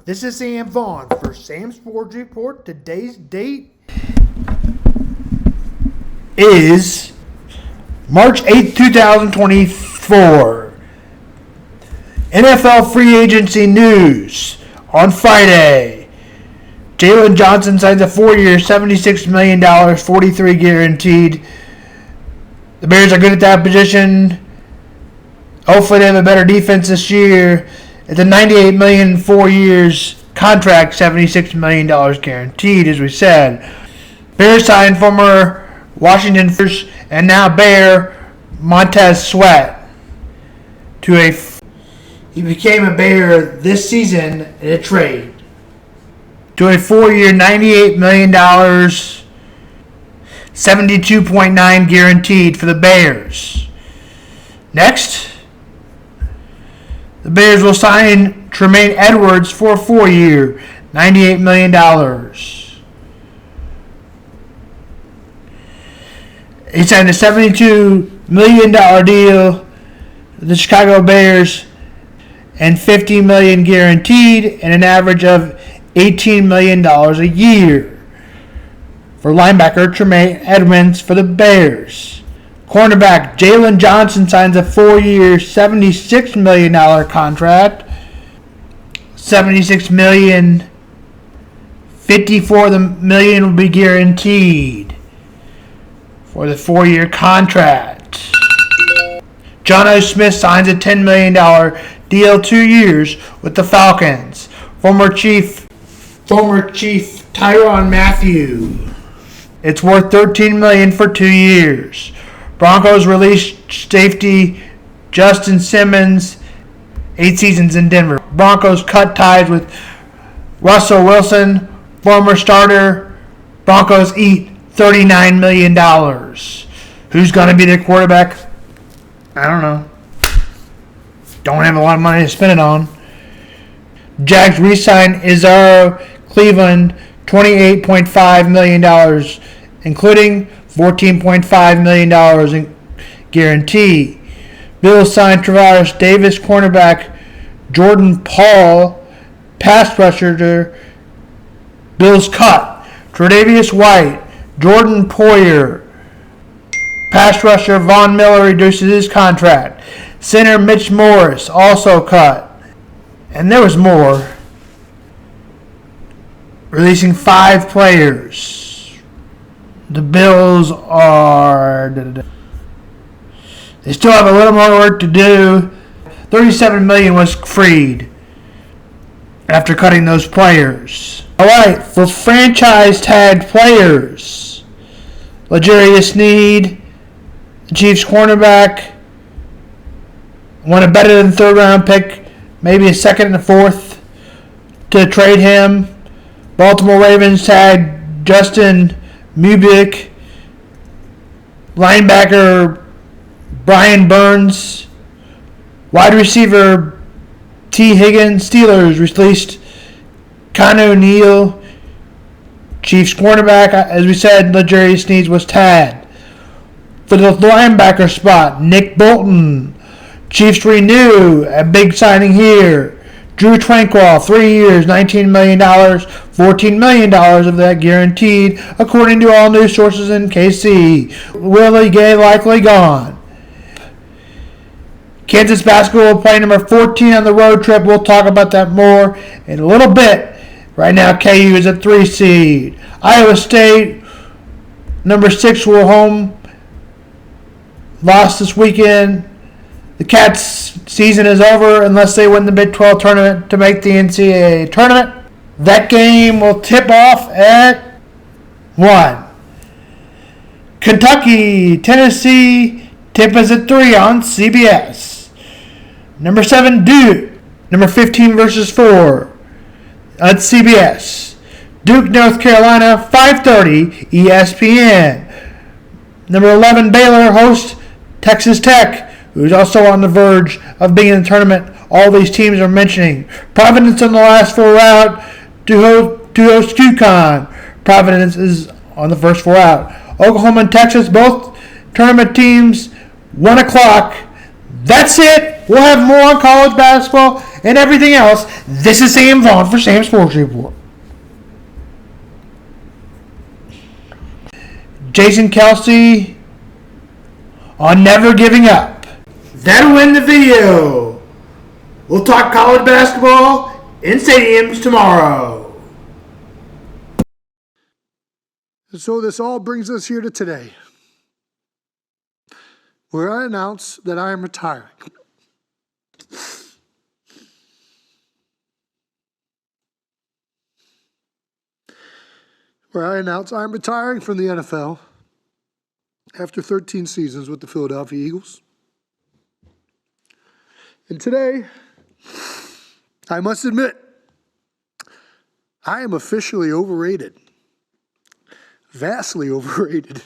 This is Sam Vaughn for Sam's Sports Report. Today's date is March 8th, 2024. NFL free agency news on Friday. Jaylon Johnson signs a 4-year, $76 million, $43 guaranteed. The Bears are good at that position. Hopefully they have a better defense this year. It's a $98 million, 4 years contract, $76 million guaranteed, as we said. Bears signed former Washington first and now Bear Montez Sweat he became a Bear this season in a trade to a 4-year, $98 million, $72.9 guaranteed for the Bears. Next, the Bears will sign Tremaine Edmunds for a 4-year, $98 million. He signed a $72 million deal with the Chicago Bears and $50 million guaranteed and an average of $18 million a year for linebacker Tremaine Edmunds for the Bears. Cornerback Jaylon Johnson signs a 4-year, $76 million contract. $76 million, $54 million will be guaranteed for the 4-year contract. John O. Smith signs a $10 million deal, 2 years with the Falcons. Former Chief Tyrann Mathieu. It's worth $13 million for 2 years. Broncos released safety Justin Simmons, 8 seasons in Denver. Broncos cut ties with Russell Wilson, former starter. Broncos eat $39 million. Who's going to be their quarterback? I don't know. Don't have a lot of money to spend it on. Jags re-sign Izaro Cleveland, $28.5 million, including $14.5 million in guarantee. Bills signed Travaris Davis, cornerback Jordan Paul, pass rusher. Bills cut Tre'Davious White, Jordan Poyer, pass rusher Von Miller reduces his contract. Center Mitch Morris also cut. And there was more. Releasing 5 players. The Bills they still have a little more work to do. $37 million was freed after cutting those players. All right, for franchise tagged players, L'Jarius Sneed, the Chiefs cornerback, want a better than 3rd round pick, maybe a 2nd and a 4th to trade him. Baltimore Ravens tagged Justin Mubick, linebacker Brian Burns, wide receiver T. Higgins. Steelers released Connor O'Neal. Chiefs cornerback, as we said, L'Jarius Sneed was tagged. For the linebacker spot, Nick Bolton. Chiefs renew a big signing here. Due Tranquil, 3 years, $19 million, $14 million of that guaranteed, according to all news sources in KC. Willie Gay likely gone. Kansas basketball will play number 14 on the road trip. We'll talk about that more in a little bit. Right now, KU is a 3 seed. Iowa State, number 6, will home. Lost this weekend. The Cats' season is over unless they win the Big 12 tournament to make the NCAAA tournament. That game will tip off at 1. Kentucky, Tennessee, tip is at 3 on CBS. Number 7, Duke. Number 15 versus 4 at CBS. Duke, North Carolina, 5:30, ESPN. Number 11, Baylor hosts Texas Tech, who's also on the verge of being in the tournament. All these teams are mentioning. Providence on the last 4 out to host UConn. Providence is on the first 4 out. Oklahoma and Texas, both tournament teams, 1 o'clock. That's it. We'll have more on college basketball and everything else, this is Sam Vaughn for Sam Sports Report. Jason Kelce on Never Giving Up. That'll end the video. We'll talk college basketball in stadiums tomorrow. So this all brings us here to today, where I announce that I am retiring. Where I announce I'm retiring from the NFL after 13 seasons with the Philadelphia Eagles. And today, I must admit, I am officially overrated. Vastly overrated.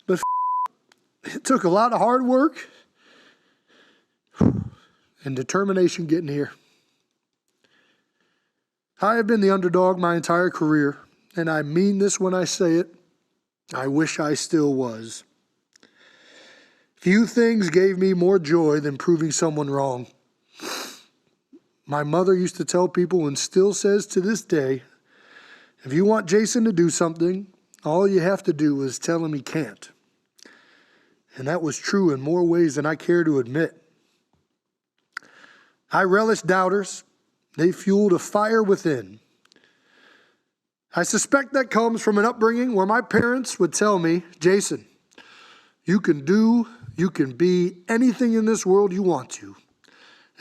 But it took a lot of hard work and determination getting here. I have been the underdog my entire career, and I mean this when I say it. I wish I still was. Few things gave me more joy than proving someone wrong. My mother used to tell people, and still says to this day, if you want Jason to do something, all you have to do is tell him he can't. And that was true in more ways than I care to admit. I relish doubters. They fueled a fire within. I suspect that comes from an upbringing where my parents would tell me, Jason, you can be anything in this world you want to,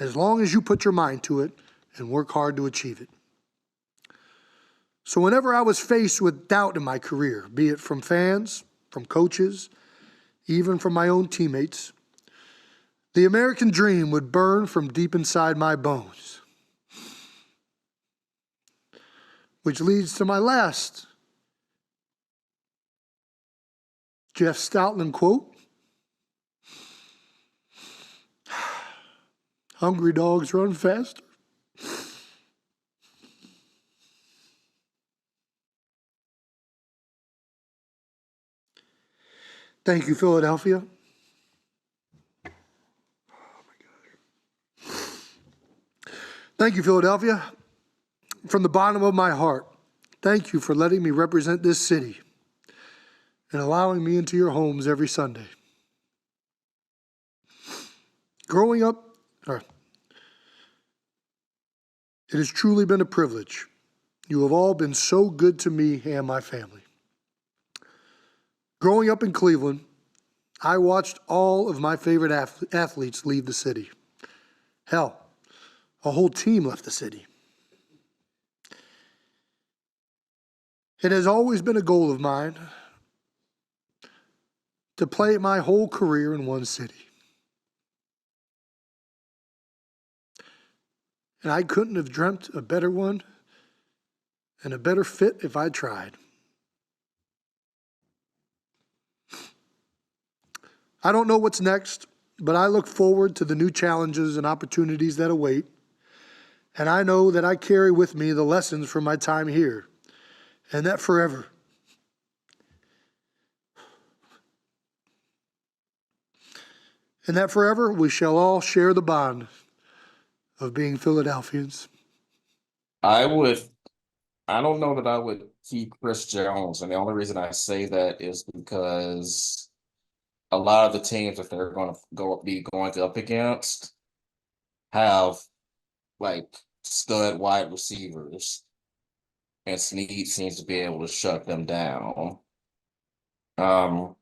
as long as you put your mind to it and work hard to achieve it. So whenever I was faced with doubt in my career, be it from fans, from coaches, even from my own teammates, the American dream would burn from deep inside my bones. Which leads to my last Jeff Stoutland quote. Hungry dogs run faster. Thank you, Philadelphia. Oh my gosh. Thank you, Philadelphia. From the bottom of my heart, thank you for letting me represent this city and allowing me into your homes every Sunday. Growing up, it has truly been a privilege. You have all been so good to me and my family. Growing up in Cleveland, I watched all of my favorite athletes leave the city. Hell, a whole team left the city. It has always been a goal of mine to play my whole career in one city. And I couldn't have dreamt a better one and a better fit if I tried. I don't know what's next, but I look forward to the new challenges and opportunities that await. And I know that I carry with me the lessons from my time here, and that forever. And that forever we shall all share the bond of being Philadelphians. I don't know that I would keep Chris Jones, and the only reason I say that is because a lot of the teams that they're going to be going up against have like stud wide receivers, and Snead seems to be able to shut them down. I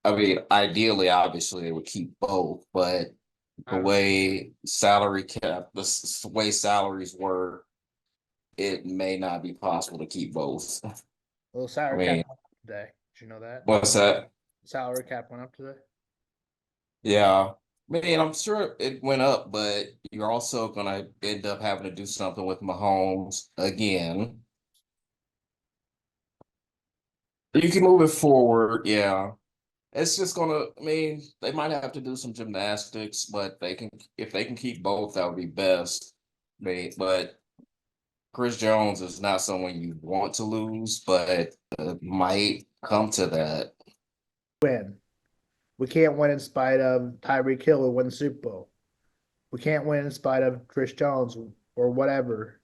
mean, ideally, obviously, they would keep both, but the way the way salaries work, it may not be possible to keep both. Well, the salary cap went up today. Did you know that? What's that? The salary cap went up today. Yeah. I mean, I'm sure it went up, but you're also going to end up having to do something with Mahomes again. You can move it forward, yeah. It's just I mean, they might have to do some gymnastics, but if they can keep both, that would be best. But Chris Jones is not someone you want to lose, but it might come to that. Win. We can't win in spite of Tyreek Hill who won the Super Bowl. We can't win in spite of Chris Jones or whatever.